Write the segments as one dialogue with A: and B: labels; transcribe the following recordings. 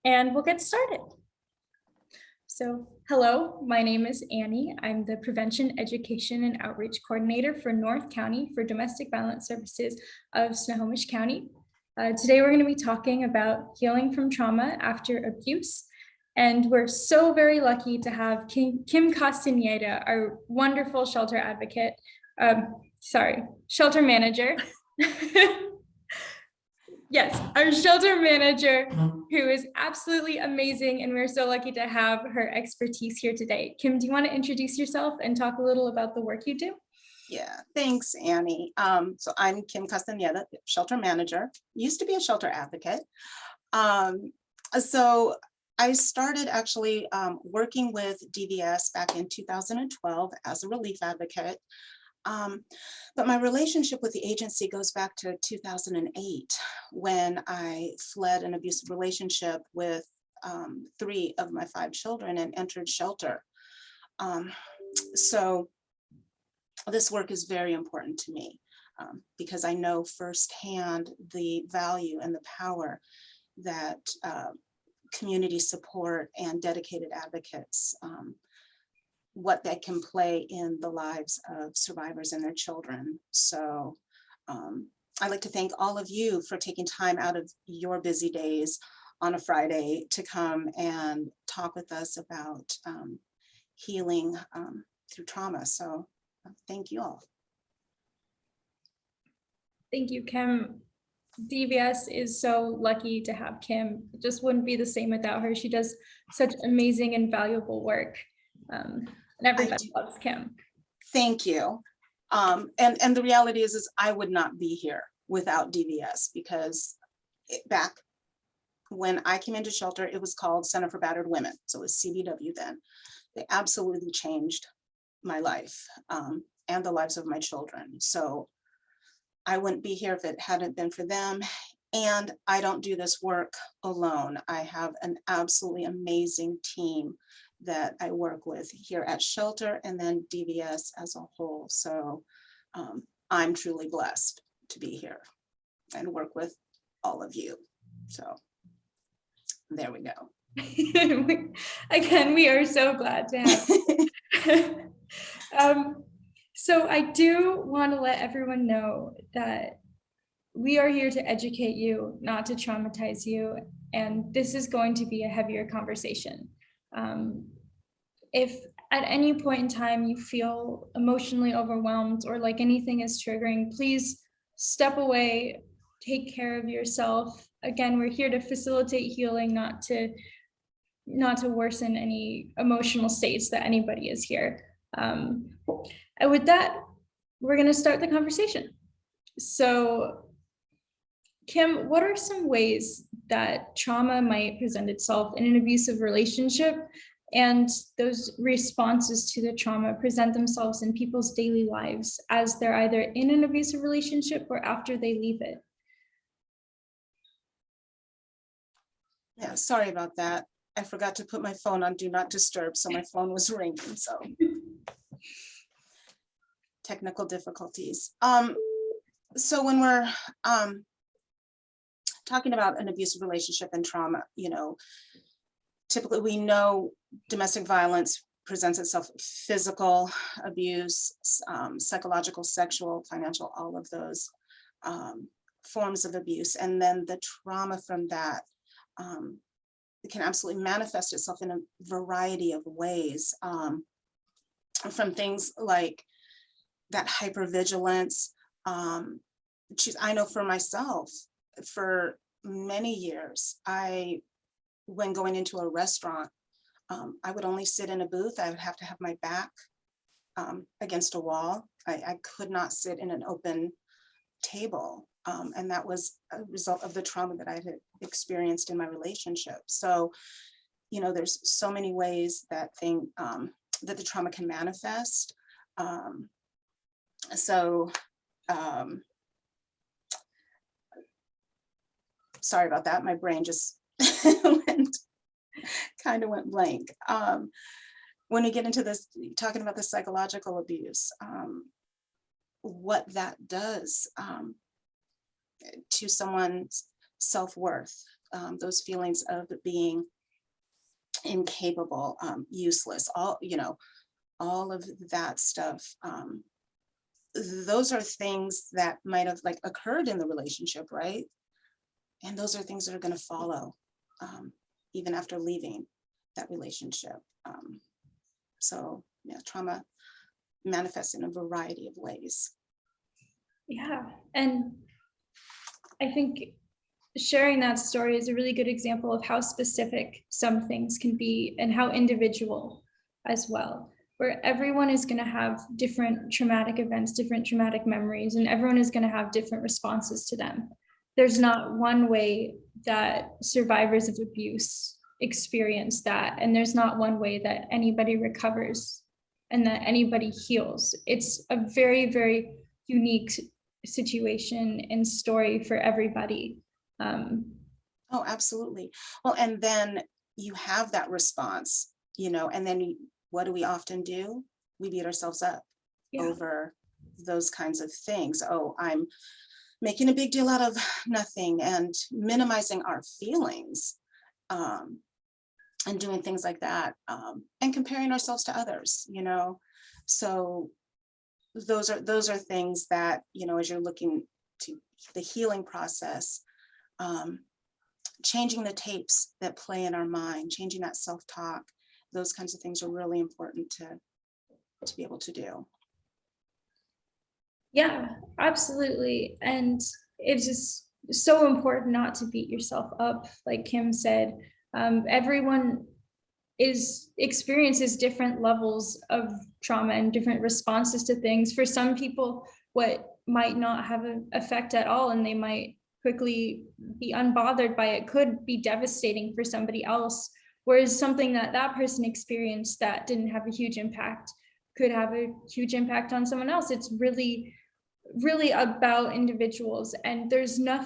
A: And we'll get started. So, hello, my name is Annie. I'm the Prevention, Education, and Outreach Coordinator for North County for Domestic Violence Services of Snohomish County. Today, we're going to be talking about healing from trauma after abuse. And we're so very lucky to have Kym Castañeda, our wonderful shelter advocate, shelter manager. Yes, our shelter manager, who is absolutely amazing, and we're so lucky to have her expertise here today. Kym, do you want to introduce yourself and talk a little about the work you do?
B: Yeah, thanks, Annie. So I'm Kym Castañeda, shelter manager, used to be a shelter advocate. So I started actually working with DVS back in 2012 as a relief advocate. But my relationship with the agency goes back to 2008 when I fled an abusive relationship with 3 of my 5 children and entered shelter. So this work is very important to me because I know firsthand the value and the power that community support and dedicated advocates what that can play in the lives of survivors and their children. So I'd like to thank all of you for taking time out of your busy days on a Friday to come and talk with us about healing through trauma. So thank you all.
A: Thank you, Kym. DVS is so lucky to have Kym. It just wouldn't be the same without her. She does such amazing and valuable work. And everybody loves Kym.
B: Thank you. And the reality is I would not be here without DVS because back when I came into shelter, it was called Center for Battered Women. So it was CBW then. They absolutely changed my life and the lives of my children. So I wouldn't be here if it hadn't been for them. And I don't do this work alone. I have an absolutely amazing team that I work with here at shelter and then DVS as a whole. So I'm truly blessed to be here and work with all of you. So there we go.
A: Again, we are so glad to have so I do want to let everyone know that we are here to educate you, not to traumatize you. And this is going to be a heavier conversation. If at any point in time you feel emotionally overwhelmed or like anything is triggering, please step away, take care of yourself. Again, we're here to facilitate healing, not to worsen any emotional states that anybody is here. And with that, we're going to start the conversation. So, Kym, what are some ways that trauma might present itself in an abusive relationship, and those responses to the trauma present themselves in people's daily lives as they're either in an abusive relationship or after they leave it?
B: Yeah, sorry about that. I forgot to put my phone on Do Not Disturb, so my phone was ringing, so technical difficulties. So when we're talking about an abusive relationship and trauma, typically we know domestic violence presents itself physical abuse, psychological, sexual, financial, all of those forms of abuse. And then the trauma from that it can absolutely manifest itself in a variety of ways, from things like that hypervigilance. I know for myself, for many years, when going into a restaurant, I would only sit in a booth. I would have to have my back against a wall. I could not sit in an open table. And that was a result of the trauma that I had experienced in my relationship. So, there's so many ways that that the trauma can manifest. Sorry about that. My brain just went blank. When we get into this, talking about the psychological abuse, what that does to someone's self-worth, those feelings of being incapable, useless, all, all of that stuff. Those are things that might have like occurred in the relationship, right? And those are things that are going to follow even after leaving that relationship. So yeah, trauma manifests in a variety of ways.
A: Yeah, and I think sharing that story is a really good example of how specific some things can be and how individual as well, where everyone is going to have different traumatic events, different traumatic memories, and everyone is going to have different responses to them. There's not one way that survivors of abuse experience that, and there's not one way that anybody recovers and that anybody heals. It's a very, very unique situation and story for everybody.
B: Oh, absolutely. Well, and then you have that response, and then what do we often do? We beat ourselves up over those kinds of things. Oh, I'm making a big deal out of nothing and minimizing our feelings, and doing things like that, and comparing ourselves to others, So those are things that, as you're looking to the healing process, changing the tapes that play in our mind, changing that self-talk, those kinds of things are really important to be able to do.
A: Yeah, absolutely. And it's just so important not to beat yourself up. Like Kym said, everyone experiences different levels of trauma and different responses to things. For some people, what might not have an effect at all, and they might quickly be unbothered by it, could be devastating for somebody else. Whereas something that person experienced that didn't have a huge impact could have a huge impact on someone else. It's really, really about individuals. And there's no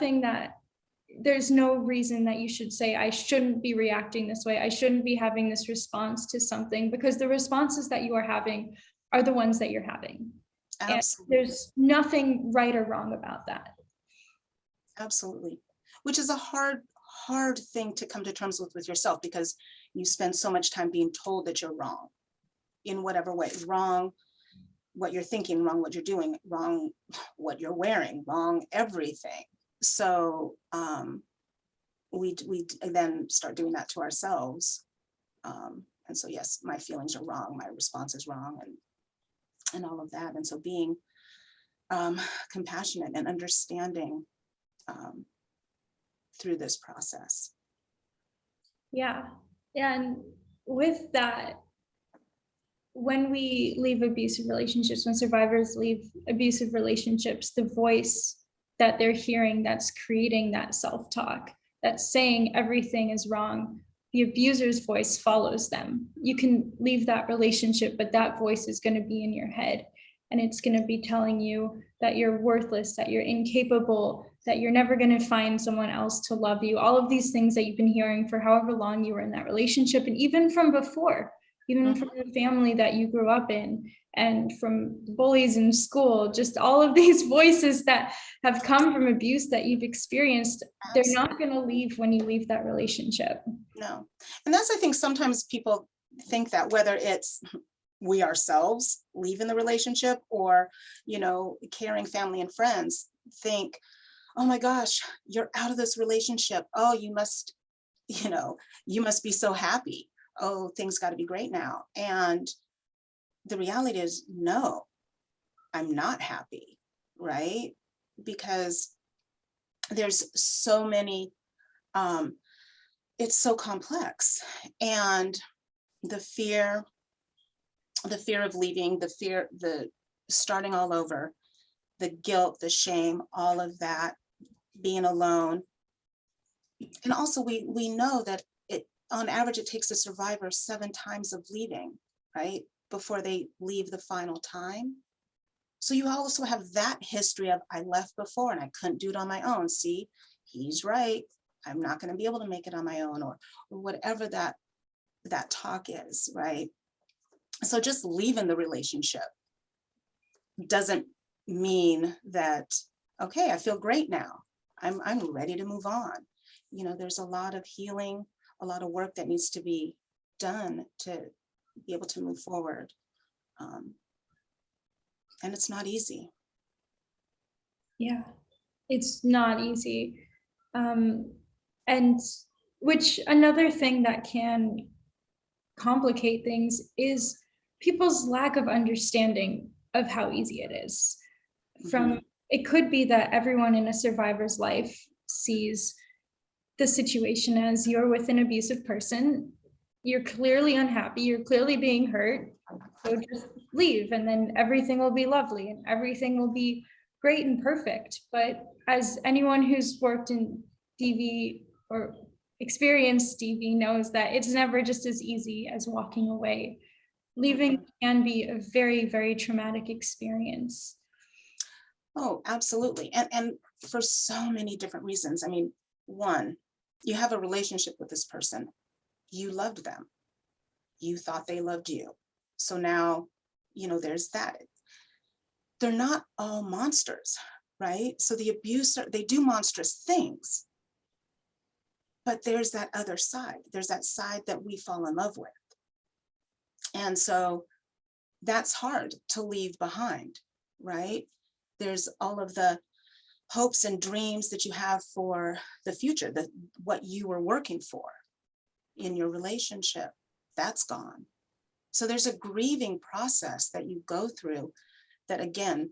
A: reason that you should say, I shouldn't be reacting this way. I shouldn't be having this response to something, because the responses that you are having are the ones that you're having.
B: Absolutely.
A: And there's nothing right or wrong about that.
B: Absolutely. Which is a hard thing to come to terms with yourself, because you spend so much time being told that you're wrong in whatever way. Wrong what you're thinking, wrong what you're doing, wrong what you're wearing, wrong everything. So we then start doing that to ourselves. And so yes, my feelings are wrong, my response is wrong, and all of that. And so being compassionate and understanding through this process.
A: Yeah. And with that, when we leave abusive relationships, when survivors leave abusive relationships, the voice that they're hearing that's creating that self-talk, that's saying everything is wrong, the abuser's voice follows them. You can leave that relationship, but that voice is going to be in your head. And it's going to be telling you that you're worthless, that you're incapable, that you're never going to find someone else to love you. All of these things that you've been hearing for however long you were in that relationship, and even from before, even from the family that you grew up in, and from bullies in school, just all of these voices that have come from abuse that you've experienced, they're not going to leave when you leave that relationship.
B: No. And that's, I think, sometimes people think that whether it's we ourselves leaving the relationship or, caring family and friends, think, oh my gosh, you're out of this relationship. Oh, you must be so happy. Oh, things got to be great now. And the reality is, no, I'm not happy, right? Because there's so many, it's so complex. And the fear of leaving, the starting all over, the guilt, the shame, all of that, being alone. And also we know that on average, it takes a survivor 7 times of leaving, right? Before they leave the final time. So you also have that history of, I left before and I couldn't do it on my own. See, he's right. I'm not going to be able to make it on my own, or whatever that talk is, right? So just leaving the relationship doesn't mean that, okay, I feel great now. I'm ready to move on. There's a lot of healing, a lot of work that needs to be done to be able to move forward. And it's not easy.
A: Yeah, it's not easy. And which another thing that can complicate things is people's lack of understanding of how easy it is. From it could be that everyone in a survivor's life sees the situation as you're with an abusive person, you're clearly unhappy, you're clearly being hurt, so just leave and then everything will be lovely and everything will be great and perfect. But as anyone who's worked in DV or experienced DV knows, that it's never just as easy as walking away. Leaving can be a very, very traumatic experience.
B: Oh, absolutely. And for so many different reasons. I mean, one, you have a relationship with this person. You loved them. You thought they loved you. So now, there's that. They're not all monsters, right? So the abuser, they do monstrous things. But there's that other side. There's that side that we fall in love with. And so that's hard to leave behind, right? There's all of the hopes and dreams that you have for the future, what you were working for in your relationship, that's gone. So there's a grieving process that you go through that, again,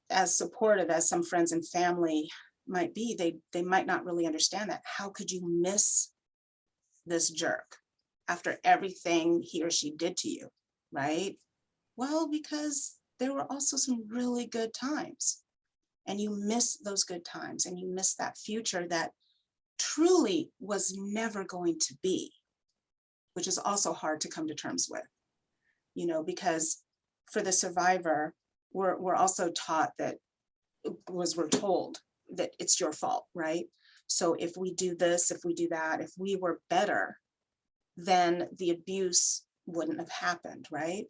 B: as supportive as some friends and family might be, they might not really understand that. How could you miss this jerk after everything he or she did to you, right? Well, because there were also some really good times, and you miss those good times, and you miss that future that truly was never going to be, which is also hard to come to terms with, because for the survivor, we're also taught that, we're told that it's your fault, right? So if we do this, if we do that, if we were better, then the abuse wouldn't have happened, right?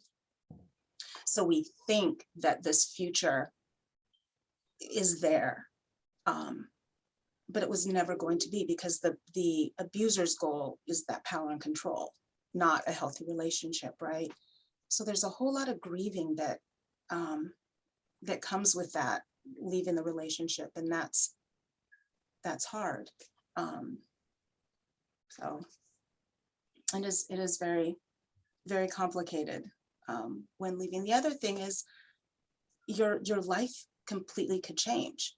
B: So we think that this future is there, but it was never going to be, because the abuser's goal is that power and control, not a healthy relationship, right? So there's a whole lot of grieving that that comes with that, leaving the relationship, and that's hard. So it is very, very complicated when leaving. The other thing is your life completely could change.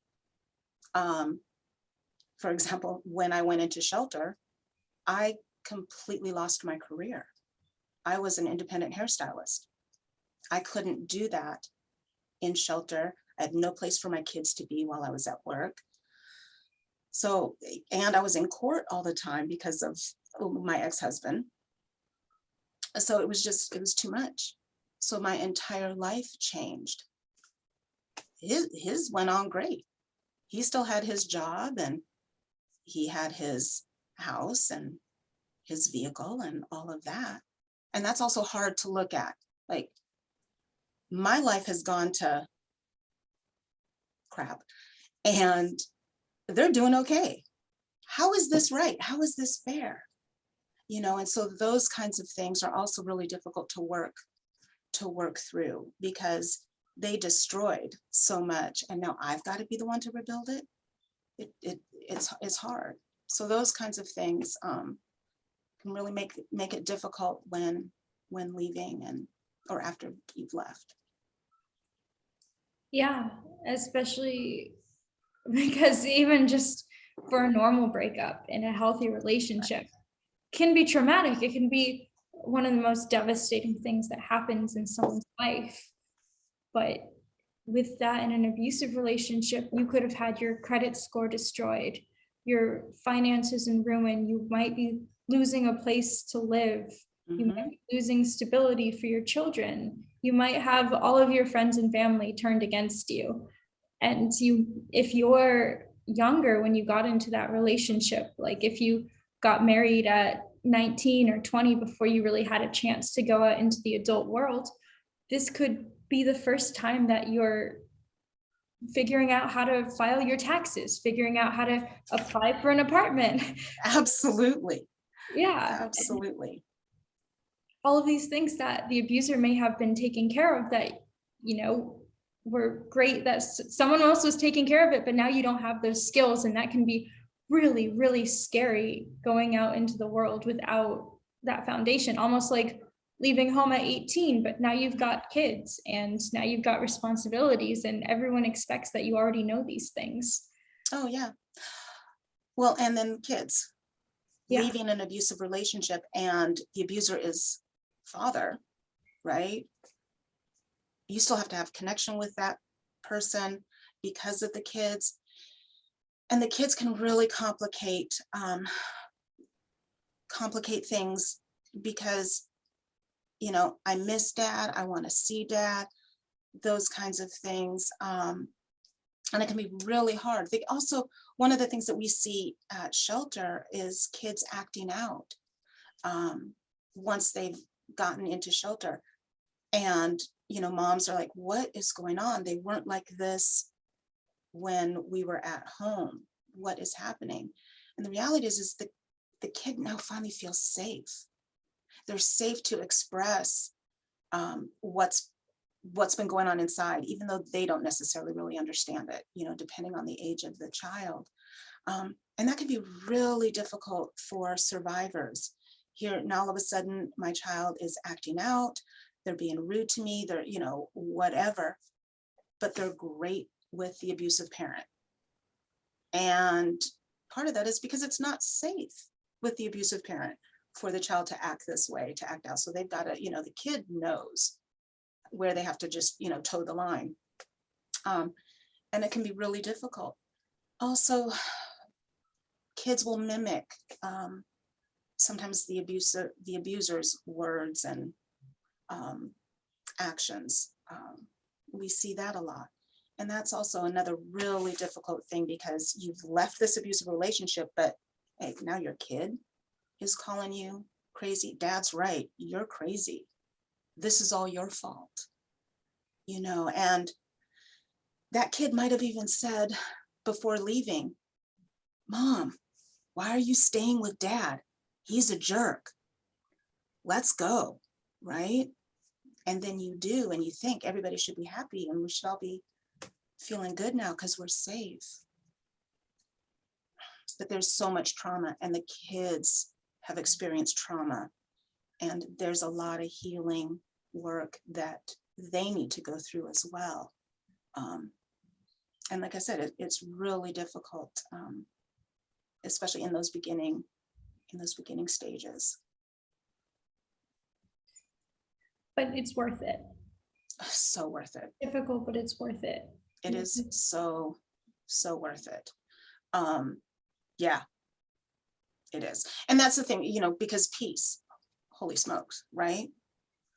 B: For example, when I went into shelter, I completely lost my career. I was an independent hairstylist. I couldn't do that in shelter. I had no place for my kids to be while I was at work. So, and I was in court all the time because of my ex-husband. So it was too much. So my entire life changed. His went on great. He still had his job, and he had his house and his vehicle and all of that. And that's also hard to look at. Like, my life has gone to crap, and they're doing okay. How is this right? How is this fair? And so those kinds of things are also really difficult to work through, because they destroyed so much, and now I've got to be the one to rebuild it. It's hard. So those kinds of things can really make it difficult when leaving or after you've left.
A: Yeah, especially because even just for a normal breakup in a healthy relationship can be traumatic. It can be one of the most devastating things that happens in someone's life. But with that, in an abusive relationship, you could have had your credit score destroyed, your finances in ruin. You might be losing a place to live. You might be losing stability for your children. You might have all of your friends and family turned against you. And if you're younger when you got into that relationship, like if you got married at 19 or 20 before you really had a chance to go out into the adult world, this could be the first time that you're figuring out how to file your taxes, figuring out how to apply for an apartment.
B: Absolutely.
A: Yeah.
B: Absolutely.
A: All of these things that the abuser may have been taking care of that, were great that someone else was taking care of it, but now you don't have those skills. And that can be really, really scary going out into the world without that foundation, almost like leaving home at 18, but now you've got kids and now you've got responsibilities and everyone expects that you already know these things.
B: Oh, yeah. Well, and then kids
A: Yeah.
B: leaving an abusive relationship and the abuser is father, right? You still have to have connection with that person because of the kids. And the kids can really complicate things because, I miss dad, I want to see dad, those kinds of things. And it can be really hard. One of the things that we see at shelter is kids acting out once they've gotten into shelter. And, moms are like, what is going on? They weren't like this when we were at home. What is happening? And the reality is the kid now finally feels safe. They're safe to express what's been going on inside, even though they don't necessarily really understand it, depending on the age of the child. And that can be really difficult for survivors. Here, now all of a sudden, my child is acting out, they're being rude to me, they're, whatever, but they're great with the abusive parent. And part of that is because it's not safe with the abusive parent for the child to act this way, to act out. So they've got to, the kid knows where they have to just, toe the line. And it can be really difficult. Also, kids will mimic sometimes the abuser's words and actions. We see that a lot. And that's also another really difficult thing because you've left this abusive relationship, but hey, now your kid is calling you crazy. Dad's right, you're crazy. This is all your fault. And that kid might have even said before leaving, Mom, why are you staying with Dad? He's a jerk. Let's go, right? And then you do, and you think everybody should be happy and we should all be feeling good now because we're safe. But there's so much trauma, and the kids have experienced trauma, and there's a lot of healing work that they need to go through as well. And like I said, it's really difficult, especially in those beginning stages.
A: But it's worth it.
B: So worth it.
A: Difficult, but it's worth it.
B: It is so worth it. Yeah, it is. And that's the thing, because peace, holy smokes, right?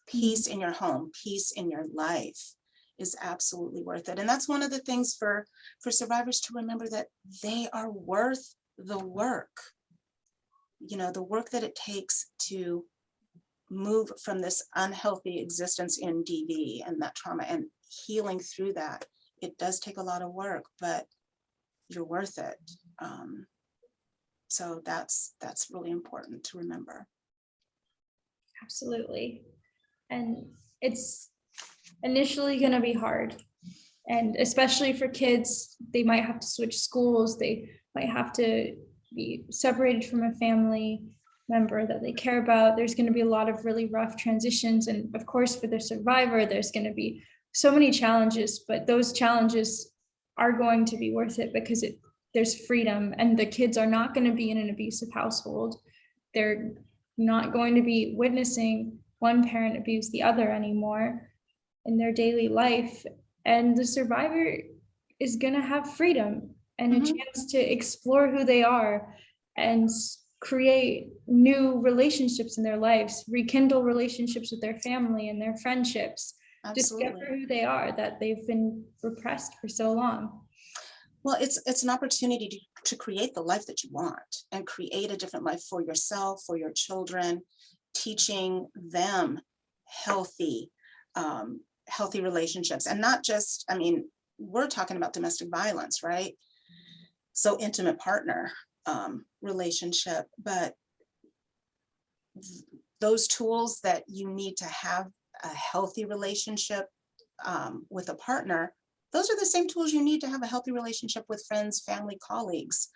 B: Peace in your home, peace in your life is absolutely worth it. And that's one of the things for survivors to remember, that they are worth the work. The work that it takes to move from this unhealthy existence in DV and that trauma and healing through that. It does take a lot of work, but you're worth it. So that's really important to remember.
A: Absolutely. And it's initially going to be hard. And especially for kids, they might have to switch schools. They might have to be separated from a family member that they care about. There's going to be a lot of really rough transitions. And of course, for the survivor, there's going to be so many challenges, but those challenges are going to be worth it because there's freedom, and the kids are not going to be in an abusive household. They're not going to be witnessing one parent abuse the other anymore in their daily life. And the survivor is going to have freedom and a chance to explore who they are and create new relationships in their lives, rekindle relationships with their family and their friendships.
B: Absolutely.
A: Discover who they are, that they've been repressed for so long.
B: Well, it's an opportunity to create the life that you want and create a different life for yourself, for your children, teaching them healthy relationships. And not just, we're talking about domestic violence, right? So intimate partner relationship, but those tools that you need to have a healthy relationship with a partner, those are the same tools you need to have a healthy relationship with friends, family, colleagues,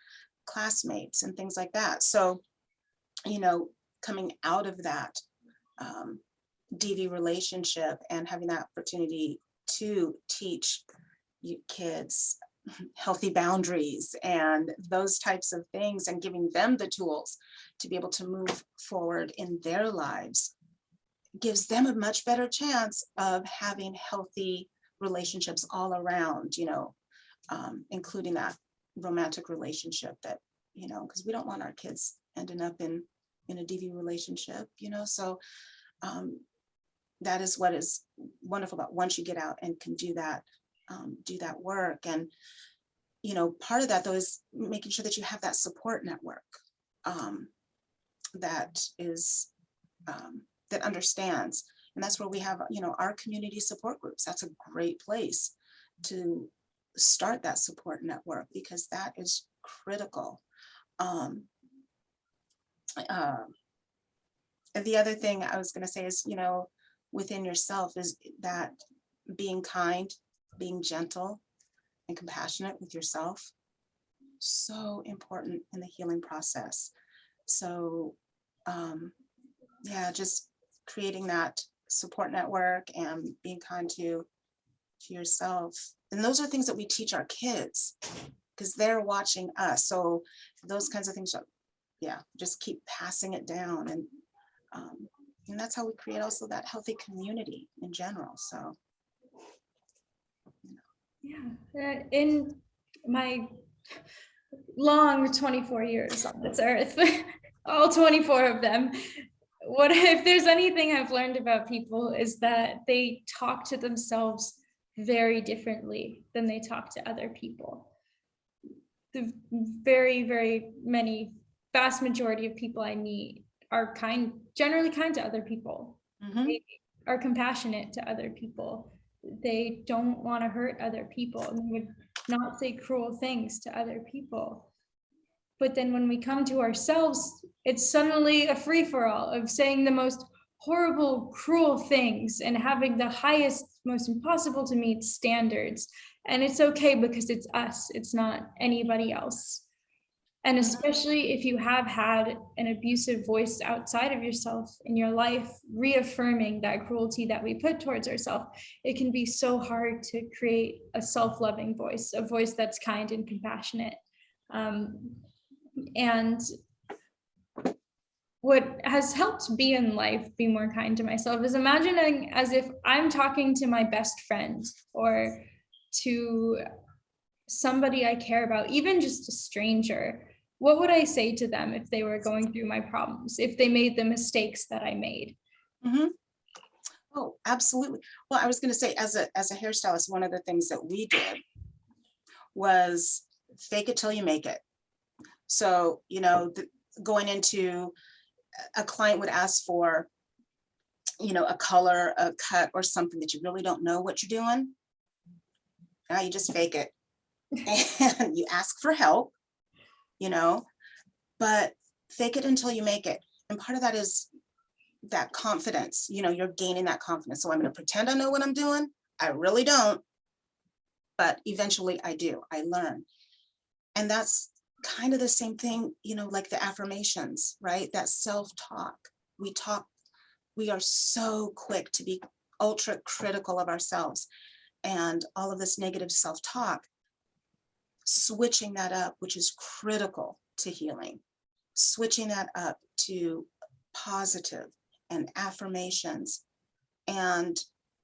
B: classmates, and things like that. So, you know, coming out of that DV relationship and having that opportunity to teach you kids healthy boundaries and those types of things, and giving them the tools to be able to move forward in their lives, gives them a much better chance of having healthy relationships all around, you know, including that romantic relationship that, you know, because we don't want our kids ending up in a DV relationship, you know. So that is what is wonderful about once you get out and can do that work. And, you know, part of that though is making sure that you have that support network that is, that understands. And that's where we have, you know, our community support groups. That's a great place to start that support network, because that is critical. And the other thing I was going to say is, you know, within yourself is that being kind, being gentle and compassionate with yourself, so important in the healing process. So yeah, just creating that support network and being kind to yourself. And those are things that we teach our kids because they're watching us. So those kinds of things, yeah, just keep passing it down. And that's how we create also that healthy community in general. So
A: yeah, in my long 24 years on this earth, all 24 of them, what if there's anything I've learned about people is that they talk to themselves very differently than they talk to other people. The very, very many, vast majority of people I meet are generally kind to other people. They are compassionate to other people. They don't want to hurt other people, and they would not say cruel things to other people. But then when we come to ourselves, it's suddenly a free-for-all of saying the most horrible, cruel things and having the highest, most impossible to meet standards. And it's okay because it's us, it's not anybody else. And especially if you have had an abusive voice outside of yourself in your life, reaffirming that cruelty that we put towards ourselves, it can be so hard to create a self-loving voice, a voice that's kind and compassionate. And what has helped me in life be more kind to myself is imagining as if I'm talking to my best friend or to somebody I care about, even just a stranger. What would I say to them if they were going through my problems, if they made the mistakes that I made?
B: Mm-hmm. Oh, absolutely. Well, I was going to say, as a hairstylist, one of the things that we did was fake it till you make it. So, you know, going into a client would ask for, you know, a color, a cut, or something that you really don't know what you're doing. Now you just fake it and you ask for help, you know, but fake it until you make it. And part of that is that confidence, you know, you're gaining that confidence. So I'm going to pretend I know what I'm doing. I really don't, but eventually I do, I learn. And that's kind of the same thing, you know, like the affirmations, right? That self-talk. We are so quick to be ultra critical of ourselves and all of this negative self-talk. Switching that up, which is critical to healing, switching that up to positive and affirmations. And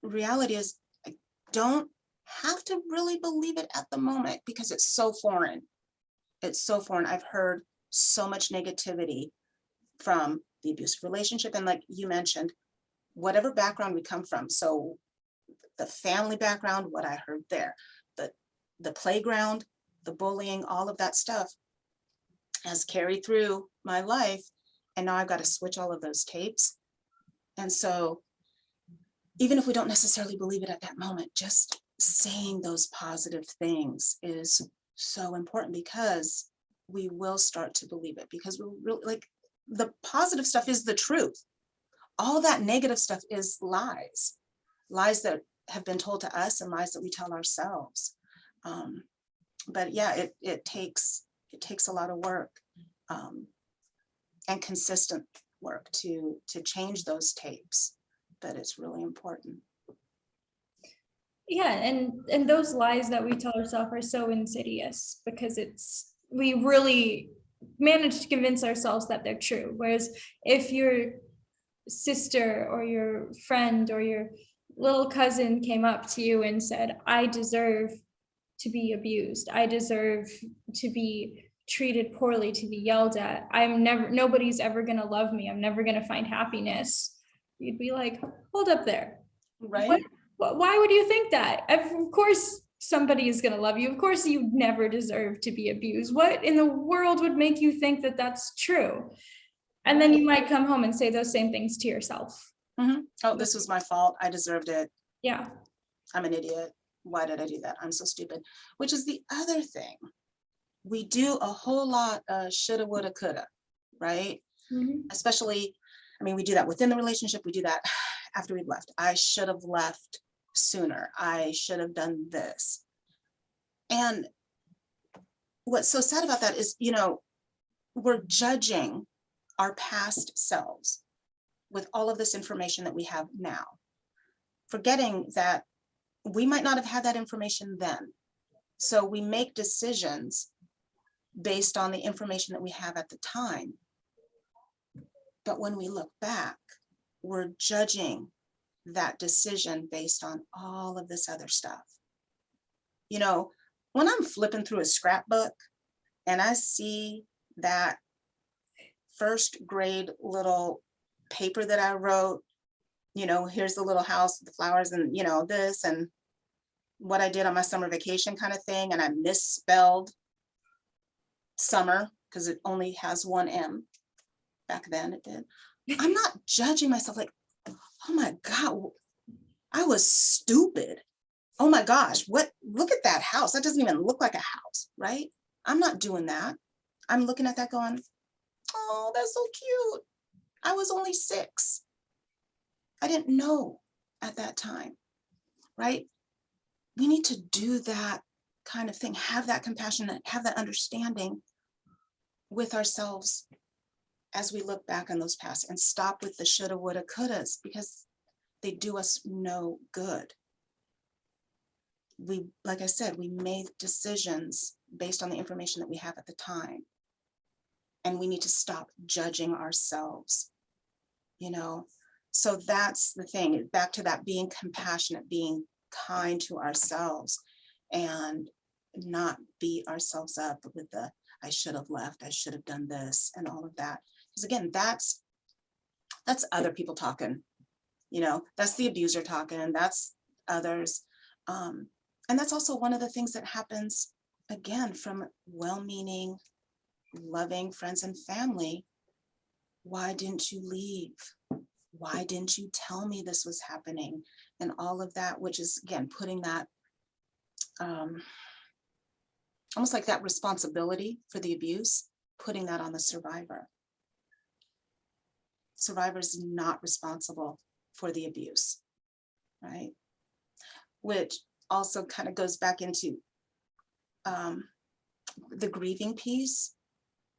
B: reality is, I don't have to really believe it at the moment because it's so foreign. It's so foreign. I've heard so much negativity from the abusive relationship. And like you mentioned, whatever background we come from. So the family background, what I heard there, the playground, the bullying, all of that stuff has carried through my life. And now I've got to switch all of those tapes. And so even if we don't necessarily believe it at that moment, just saying those positive things is so important, because we will start to believe it, because we're really like, the positive stuff is the truth. All that negative stuff is lies that have been told to us and lies that we tell ourselves. But yeah, it takes a lot of work, and consistent work to change those tapes, but it's really important.
A: Yeah, and those lies that we tell ourselves are so insidious, because we really manage to convince ourselves that they're true. Whereas if your sister or your friend or your little cousin came up to you and said, I deserve to be abused, I deserve to be treated poorly, to be yelled at, nobody's ever going to love me, I'm never going to find happiness, you'd be like, hold up there.
B: Right.
A: Why would you think that? Of course somebody is going to love you. Of course you never deserve to be abused. What in the world would make you think that that's true? And then you might come home and say those same things to yourself.
B: Oh, this was my fault, I deserved it,
A: Yeah.
B: I'm an idiot, why did I do that, I'm so stupid. Which is the other thing, we do a whole lot of shoulda, woulda, coulda, right? Especially, I mean, we do that within the relationship, we do that after we've left. I should have left sooner, I should have done this. And what's so sad about that is, we're judging our past selves with all of this information that we have now, forgetting that we might not have had that information then. So we make decisions based on the information that we have at the time. But when we look back, we're judging that decision based on all of this other stuff. When I'm flipping through a scrapbook and I see that first grade little paper that I wrote, here's the little house with the flowers and, this and what I did on my summer vacation kind of thing. And I misspelled summer because it only has one M. Back then it did. I'm not judging myself like, oh my God, I was stupid. Oh my gosh, look at that house. That doesn't even look like a house, right? I'm not doing that. I'm looking at that going, oh, that's so cute. I was only 6. I didn't know at that time, right? We need to do that kind of thing, have that compassion, have that understanding with ourselves as we look back on those past, and stop with the shoulda, woulda, couldas, because they do us no good. Like I said, we made decisions based on the information that we have at the time. And we need to stop judging ourselves, So that's the thing, back to that being compassionate, being kind to ourselves, and not beat ourselves up with the, I should have left, I should have done this, and all of that. Because again, that's other people talking, that's the abuser talking, that's others. And that's also one of the things that happens, again, from well-meaning, loving friends and family. Why didn't you leave? Why didn't you tell me this was happening? And all of that, which is, again, putting that, almost like that responsibility for the abuse, putting that on the survivor. Survivor is not responsible for the abuse, right? Which also kind of goes back into the grieving piece.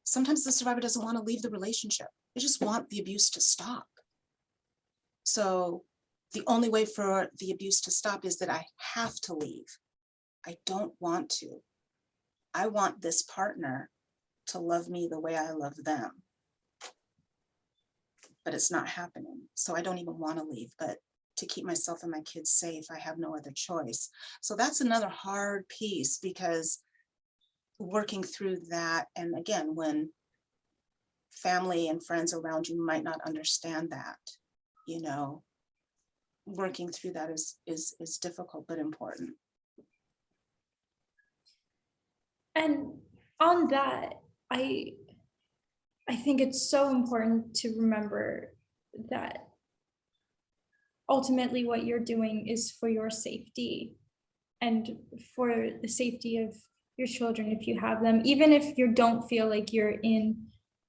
B: Sometimes the survivor doesn't want to leave the relationship. They just want the abuse to stop. So the only way for the abuse to stop is that I have to leave. I don't want to. I want this partner to love me the way I love them. But it's not happening. So I don't even want to leave. But to keep myself and my kids safe, I have no other choice. So that's another hard piece, because working through that, and again, when family and friends around you might not understand that, working through that is difficult but important.
A: And on that, I think it's so important to remember that ultimately what you're doing is for your safety and for the safety of your children, if you have them, even if you don't feel like you're in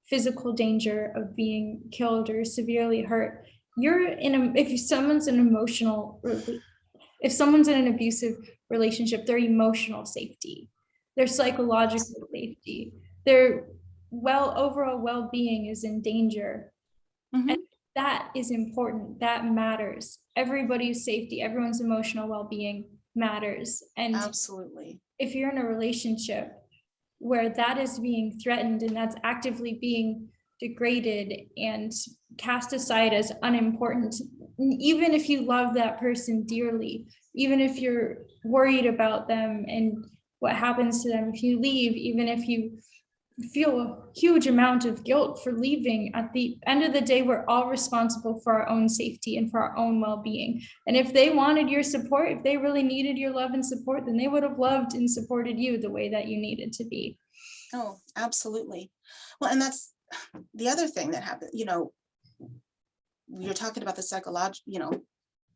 A: physical danger of being killed or severely hurt, if someone's an emotional, if someone's in an abusive relationship, their emotional safety, their psychological safety, their overall well-being is in danger.
B: Mhm.
A: And that is important. That matters. Everybody's safety, everyone's emotional well-being matters. And
B: Absolutely.
A: if you're in a relationship where that is being threatened and that's actively being degraded and cast aside as unimportant, even if you love that person dearly, even if you're worried about them and what happens to them if you leave, even if you feel a huge amount of guilt for leaving, at the end of the day, we're all responsible for our own safety and for our own well-being. And if they wanted your support, if they really needed your love and support, then they would have loved and supported you the way that you needed to be.
B: Oh, absolutely. Well, and that's the other thing that happened, you're talking about the psychological,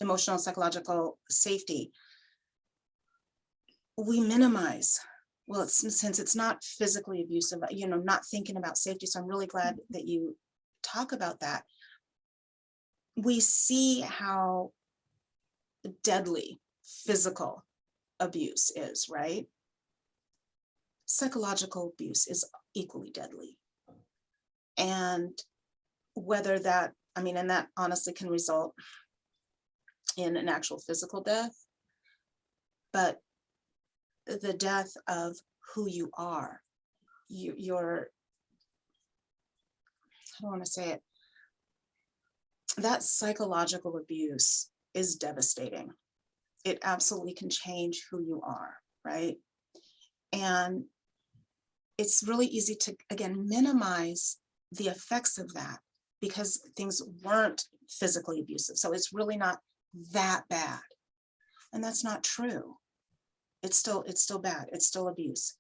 B: emotional, psychological safety. We minimize, well, since it's not physically abusive, not thinking about safety. So I'm really glad that you talk about that. We see how deadly physical abuse is, right? Psychological abuse is equally deadly. And whether that, and that honestly can result in an actual physical death, but the death of who you are, your, I don't want to say it, that psychological abuse is devastating. It absolutely can change who you are, right? And it's really easy to, again, minimize the effects of that because things weren't physically abusive. So it's really not that bad. And that's not true. It's still bad. It's still abuse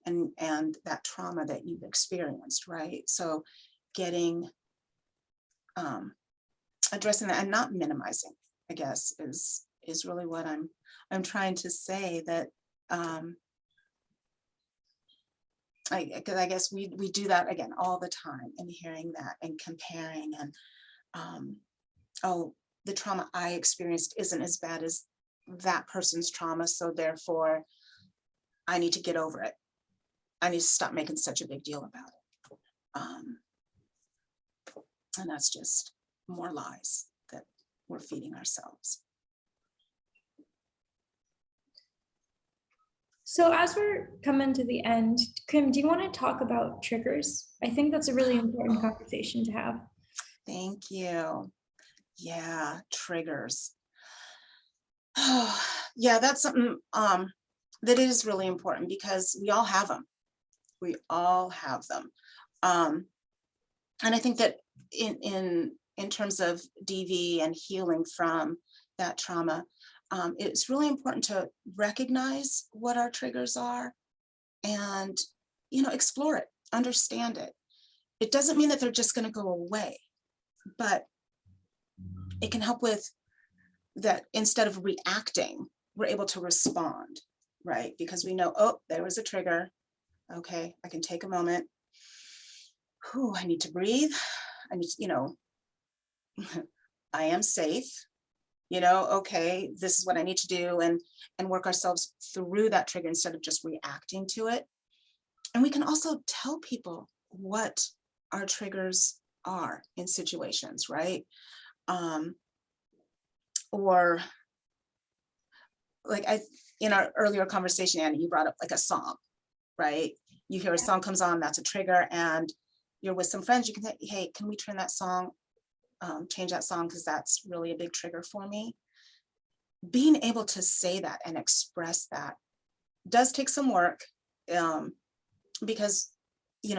B: and that trauma that you've experienced, right? So getting, addressing that and not minimizing, I guess, is really what I'm trying to say, that I guess we do that again all the time, and hearing that and comparing and oh, the trauma I experienced isn't as bad as that person's trauma, so therefore I need to get over it. I need to stop making such a big deal about it. And that's just more lies that we're feeding ourselves.
A: So as we're coming to the end, Kym, do you want to talk about triggers? I think that's a really important conversation to have.
B: Thank you. Yeah, triggers. Oh, yeah, that's something that is really important because we all have them. We all have them. And I think that in terms of DV and healing from that trauma, it's really important to recognize what our triggers are and, explore it, understand it. It doesn't mean that they're just going to go away, but it can help with that. Instead of reacting, we're able to respond, right? Because we know, oh, there was a trigger. Okay, I can take a moment. Whew, I need to breathe. I need to, I am safe. Okay, this is what I need to do, and work ourselves through that trigger instead of just reacting to it. And we can also tell people what our triggers are in situations, right? Or like in our earlier conversation, Annie, you brought up like a song, right? You hear a song comes on, that's a trigger, and you're with some friends, you can say, hey, can we turn that song, change that song, because that's really a big trigger for me. Being able to say that and express that does take some work, because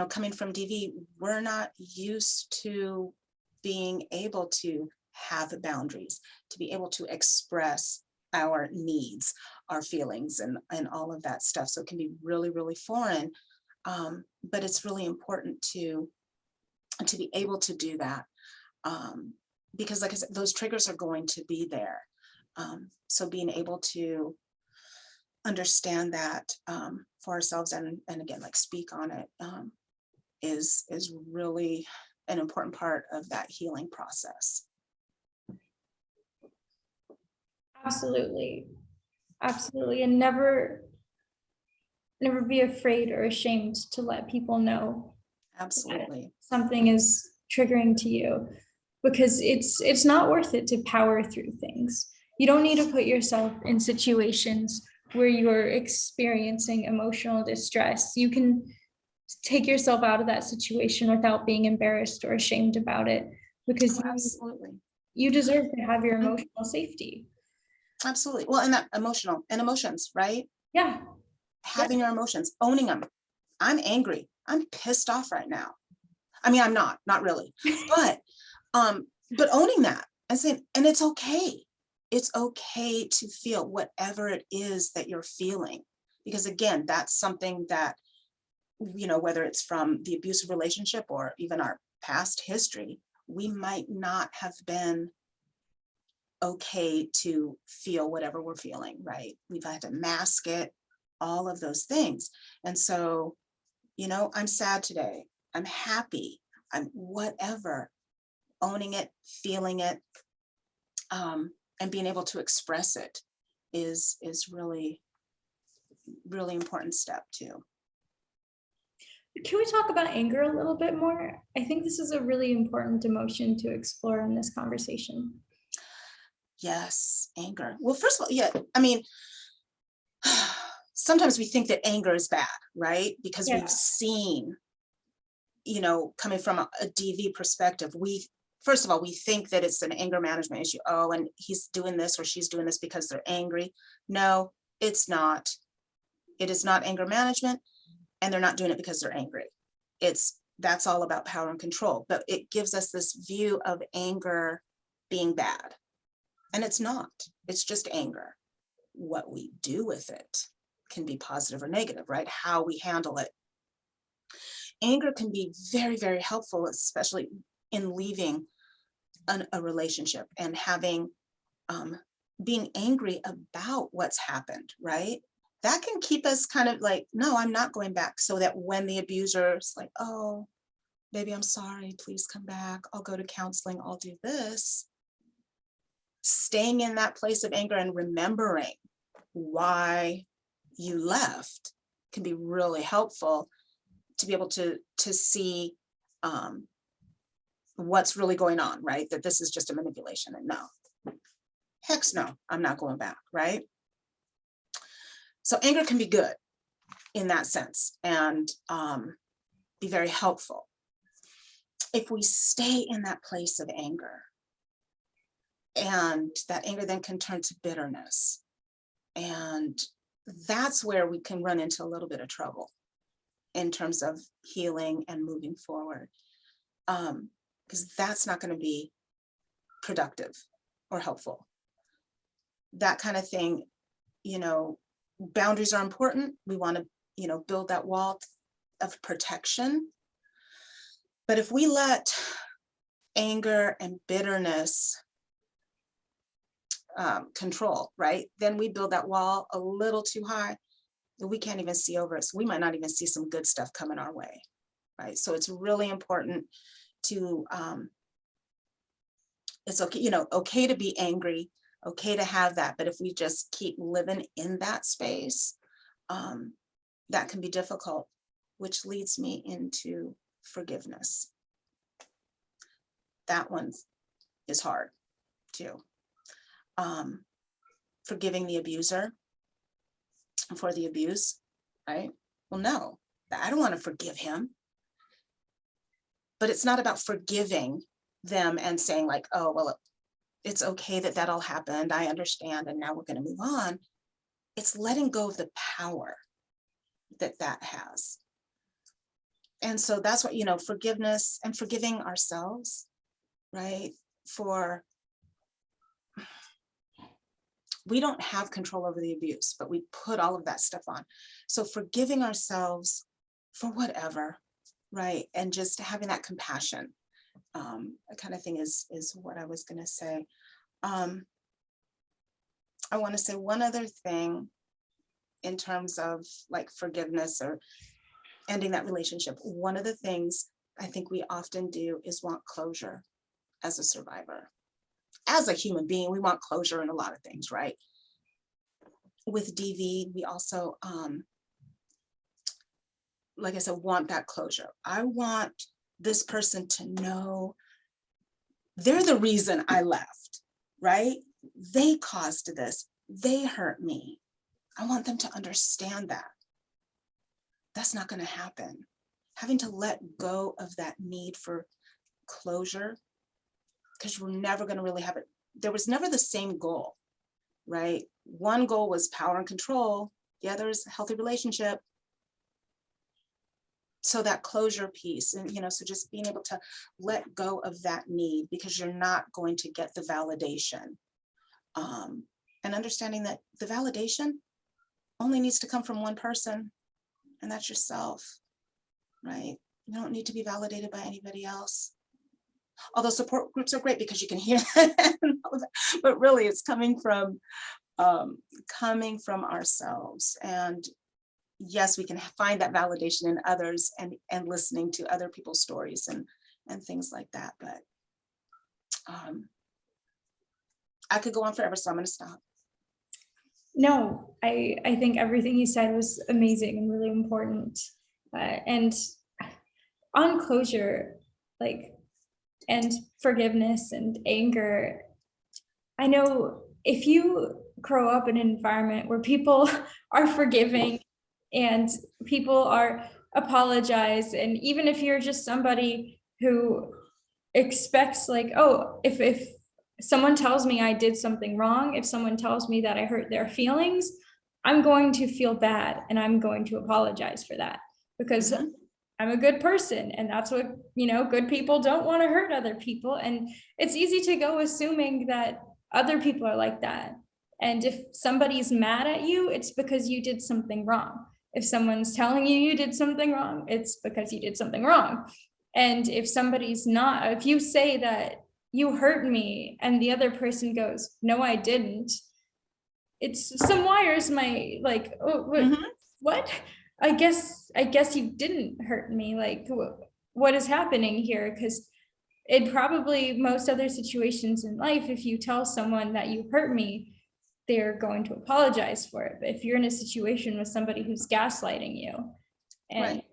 B: coming from DV, we're not used to being able to have boundaries, to be able to express our needs, our feelings, and all of that stuff. So it can be really, really foreign, but it's really important to be able to do that, because like I said, those triggers are going to be there. So being able to understand that for ourselves, and again, like speak on it, is really an important part of that healing process.
A: Absolutely. Absolutely. And never be afraid or ashamed to let people know
B: Absolutely.
A: something is triggering to you, because it's not worth it to power through things. You don't need to put yourself in situations where you're experiencing emotional distress. You can take yourself out of that situation without being embarrassed or ashamed about it, because
B: Absolutely.
A: you deserve to have your emotional safety.
B: Absolutely. Well, and that emotions, right?
A: Yeah.
B: Having your emotions, owning them. I'm angry. I'm pissed off right now. I mean, I'm not really, but owning that and saying, and it's okay. It's okay to feel whatever it is that you're feeling, because again, that's something that, whether it's from the abusive relationship or even our past history, we might not have been okay to feel whatever we're feeling, right? We've had to mask it, all of those things. And so, I'm sad today. I'm happy. I'm whatever. Owning it, feeling it, and being able to express it is really, really important step too.
A: Can we talk about anger a little bit more? I think this is a really important emotion to explore in this conversation.
B: Yes, anger. Well, first of all, yeah, I mean, sometimes we think that anger is bad, right? Because we've seen, coming from a DV perspective, first of all, we think that it's an anger management issue. Oh, and he's doing this or she's doing this because they're angry. No, it's not. It is not anger management, and they're not doing it because they're angry. That's all about power and control, but it gives us this view of anger being bad. And it's not. It's just anger. What we do with it can be positive or negative, right? How we handle it. Anger can be very, very helpful, especially in leaving a relationship and being angry about what's happened, right? That can keep us kind of like, no, I'm not going back. So that when the abuser's like, oh, baby, I'm sorry, please come back. I'll go to counseling. I'll do this. Staying in that place of anger and remembering why you left can be really helpful to be able to see what's really going on, right? That this is just a manipulation, and no, heck no, I'm not going back, right? So anger can be good in that sense and be very helpful. If we stay in that place of anger, and that anger then can turn to bitterness, and that's where we can run into a little bit of trouble in terms of healing and moving forward, because that's not going to be productive or helpful. That kind of thing, boundaries are important. We want to, build that wall of protection. But if we let anger and bitterness control, right, then we build that wall a little too high that we can't even see over it. So we might not even see some good stuff coming our way, right? So it's really important to, it's okay, okay to be angry, okay to have that. But if we just keep living in that space, that can be difficult, which leads me into forgiveness. That one is hard too. Forgiving the abuser for the abuse, right? Well, no, I don't want to forgive him. But it's not about forgiving them and saying like, oh, well, it's okay that all happened. I understand. And now we're going to move on. It's letting go of the power that has. And so that's what, forgiveness and forgiving ourselves, right? We don't have control over the abuse, but we put all of that stuff on. So forgiving ourselves for whatever, right? And just having that compassion, kind of thing is what I was going to say. I want to say one other thing in terms of like forgiveness or ending that relationship, one of the things I think we often do is want closure as a survivor. As a human being, we want closure in a lot of things, right? With DV, we also, like I said, want that closure. I want this person to know they're the reason I left, right? They caused this. They hurt me. I want them to understand that. That's not going to happen. Having to let go of that need for closure, because we're never going to really have it. There was never the same goal, right? One goal was power and control. The other is a healthy relationship. So that closure piece, and so just being able to let go of that need, because you're not going to get the validation, and understanding that the validation only needs to come from one person, and that's yourself, right? You don't need to be validated by anybody else. Although support groups are great because you can hear that, but really it's coming from ourselves. And yes, we can find that validation in others and listening to other people's stories and things like that. But I could go on forever, so I'm going to stop.
A: No, I think everything you said was amazing and really important. And on closure, like, and forgiveness and anger, I know if you grow up in an environment where people are forgiving and people are apologize, and even if you're just somebody who expects like, oh, if someone tells me I did something wrong, if someone tells me that I hurt their feelings, I'm going to feel bad and I'm going to apologize for that, because I'm a good person, and that's what, good people don't want to hurt other people. And it's easy to go assuming that other people are like that. And if somebody's mad at you, it's because you did something wrong. If someone's telling you you did something wrong, it's because you did something wrong. And if somebody's not, if you say that you hurt me and the other person goes, no, I didn't, it's some wires might like, oh, what? I guess you didn't hurt me. Like, what is happening here? Because it probably, most other situations in life, if you tell someone that you hurt me, they're going to apologize for it. But if you're in a situation with somebody who's gaslighting you, and
B: right.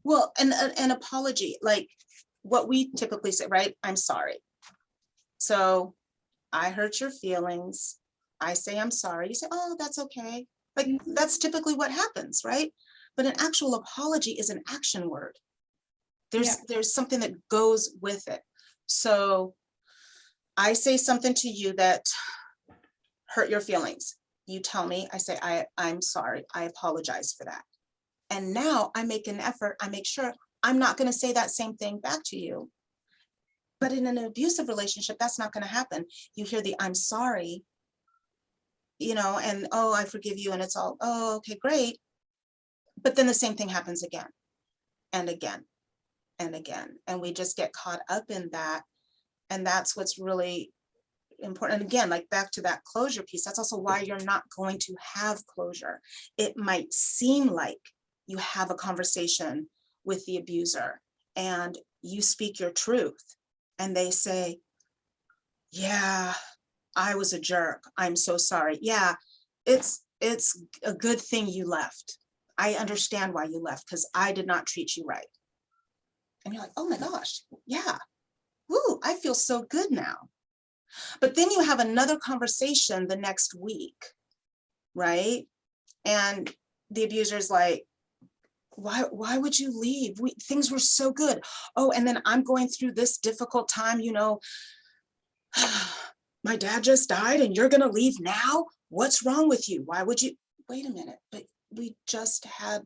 B: Well, an apology, like what we typically say, right? I'm sorry. So I hurt your feelings. I say I'm sorry. You say, oh, that's okay. Like that's typically what happens, right? But an actual apology is an action word. There's something that goes with it. So I say something to you that hurt your feelings. You tell me, I say, I'm sorry. I apologize for that. And now I make an effort. I make sure I'm not going to say that same thing back to you. But in an abusive relationship, that's not going to happen. You hear the I'm sorry, and oh, I forgive you. And it's all, oh, okay, great. But then the same thing happens again and again and again. And we just get caught up in that. And that's what's really important. And again, like back to that closure piece, that's also why you're not going to have closure. It might seem like you have a conversation with the abuser and you speak your truth and they say, yeah, I was a jerk. I'm so sorry. Yeah, it's a good thing you left. I understand why you left because I did not treat you right. And you're like, oh my gosh, yeah. Woo, I feel so good now. But then you have another conversation the next week, right? And the abuser's like, why would you leave? Things were so good. Oh, and then I'm going through this difficult time, my dad just died and you're gonna leave now? What's wrong with you? Why would you? Wait a minute, but we just had,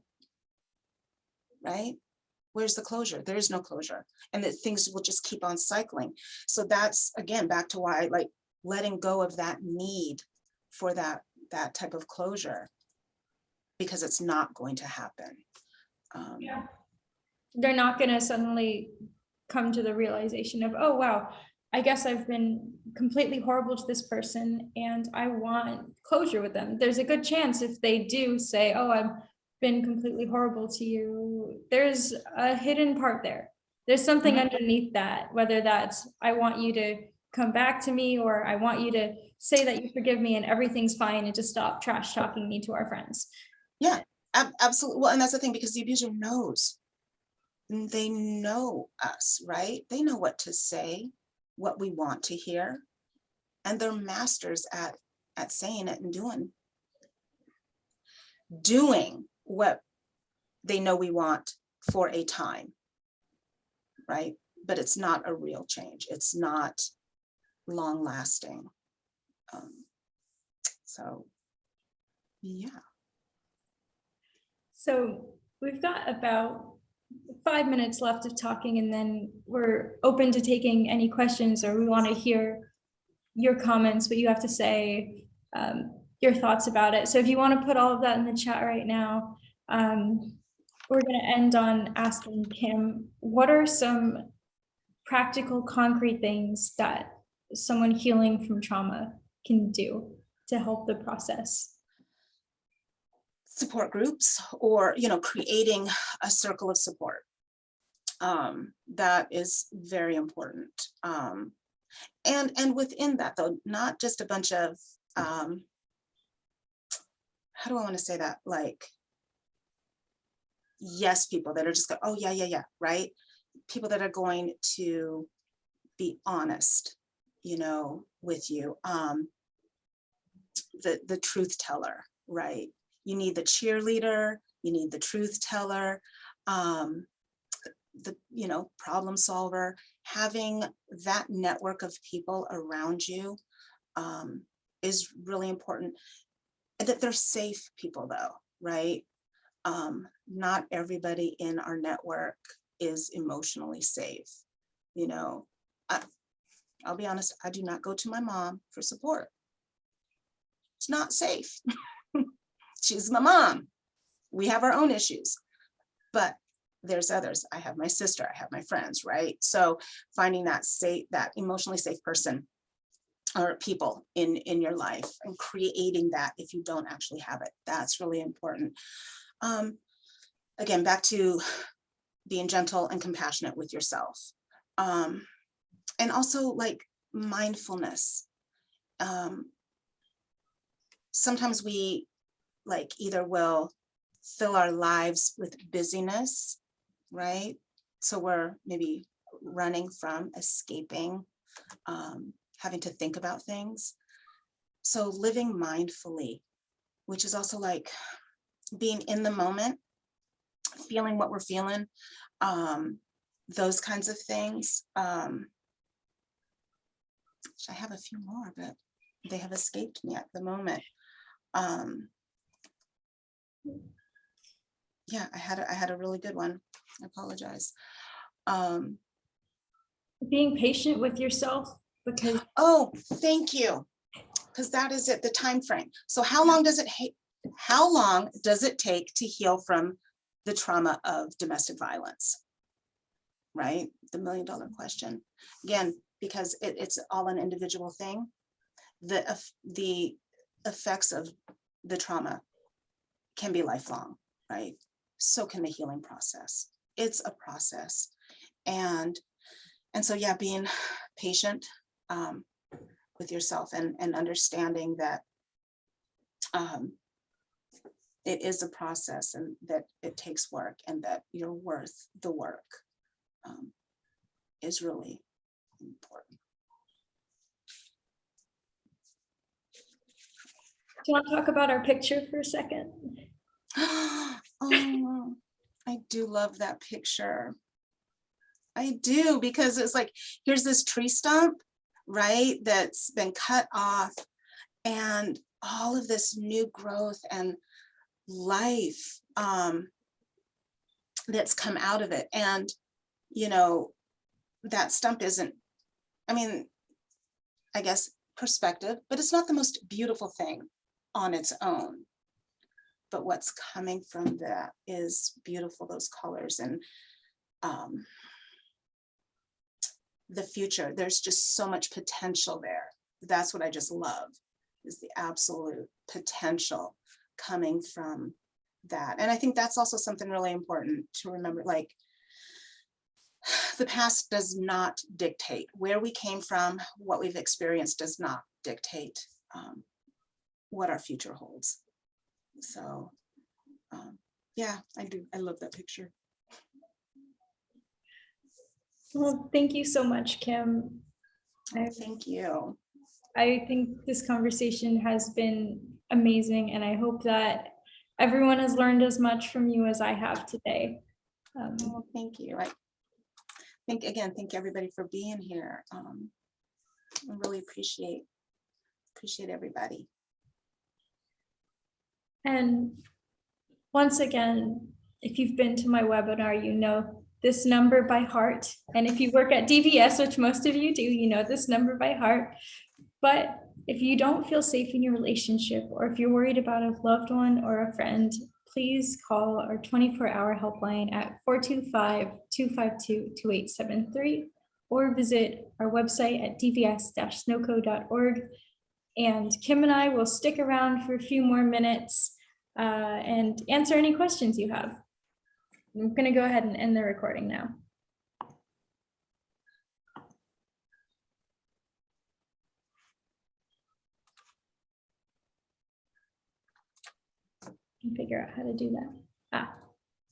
B: right? Where's the closure? There is no closure. And that things will just keep on cycling. So that's, again, back to why, like, letting go of that need for that type of closure, because it's not going to happen.
A: They're not going to suddenly come to the realization of, oh, wow, I guess I've been completely horrible to this person and I want closure with them. There's a good chance if they do say, oh, I've been completely horrible to you, there's a hidden part there. There's something
B: Mhm.
A: underneath that, whether that's I want you to come back to me or I want you to say that you forgive me and everything's fine and to stop trash talking me to our friends.
B: Yeah, absolutely. Well, and that's the thing, because the abuser knows. They know us, right? They know what to say, what we want to hear, and they're masters at saying it and doing what they know we want for a time, right? But it's not a real change. It's not long lasting. So, yeah.
A: So we've got about 5 minutes left of talking, and then we're open to taking any questions, or we want to hear your comments, what you have to say, your thoughts about it. So if you want to put all of that in the chat right now, we're going to end on asking Kym, what are some practical, concrete things that someone healing from trauma can do to help the process?
B: Support groups, or creating a circle of support. That is very important. And within that, though, not just a bunch of how do I want to say that, like, yes people that are just oh yeah, right? People that are going to be honest with you, the truth teller, right? You need the cheerleader, you need the truth teller, the problem solver. Having that network of people around you is really important, and that they're safe people, though, right? Not everybody in our network is emotionally safe. I'll be honest, I do not go to my mom for support. It's not safe. She's my mom. We have our own issues, but there's others. I have my sister, I have my friends, right? So finding that safe, that emotionally safe person or people in your life, and creating that if you don't actually have it, that's really important. Again, back to being gentle and compassionate with yourself. And also, like, mindfulness. Sometimes we either will fill our lives with busyness, right? So we're maybe running from, escaping, having to think about things. So living mindfully, which is also like being in the moment, feeling what we're feeling, those kinds of things. I have a few more, but they have escaped me at the moment. Yeah, I had a really good one. I apologize.
A: Being patient with yourself, because
B: Oh, thank you, because that is it, the time frame. So how long does it take to heal from the trauma of domestic violence? Right, the $1 million question. Again, because it's all an individual thing. The effects of the trauma can be lifelong, right? So can the healing process. It's a process. And so, yeah, being patient with yourself, and understanding that it is a process, and that it takes work, and that you're worth the work is really important.
A: do you want to talk about our picture for a second?
B: Oh, I do love that picture. I do, because it's like, here's this tree stump, right, that's been cut off, and all of this new growth and life that's come out of it. And that stump isn't, I mean, I guess perspective, but it's not the most beautiful thing on its own. But what's coming from that is beautiful, those colors. And the future. There's just so much potential there. That's what I just love, is the absolute potential coming from that. And I think that's also something really important to remember, like, the past does not dictate where we came from. What we've experienced does not dictate what our future holds. So yeah, I love that picture.
A: Well, thank you so much, Kym.
B: Thank you.
A: I think this conversation has been amazing, and I hope that everyone has learned as much from you as I have today.
B: Oh, thank you. I thank everybody for being here. I really appreciate everybody.
A: And once again, if you've been to my webinar, you know this number by heart. And if you work at DVS, which most of you do, you know this number by heart. But if you don't feel safe in your relationship, or if you're worried about a loved one or a friend, please call our 24-hour helpline at 425-252-2873, or visit our website at dvs-snowco.org. And Kym and I will stick around for a few more minutes and answer any questions you have. I'm going to go ahead and end the recording now. Figure out how to do that.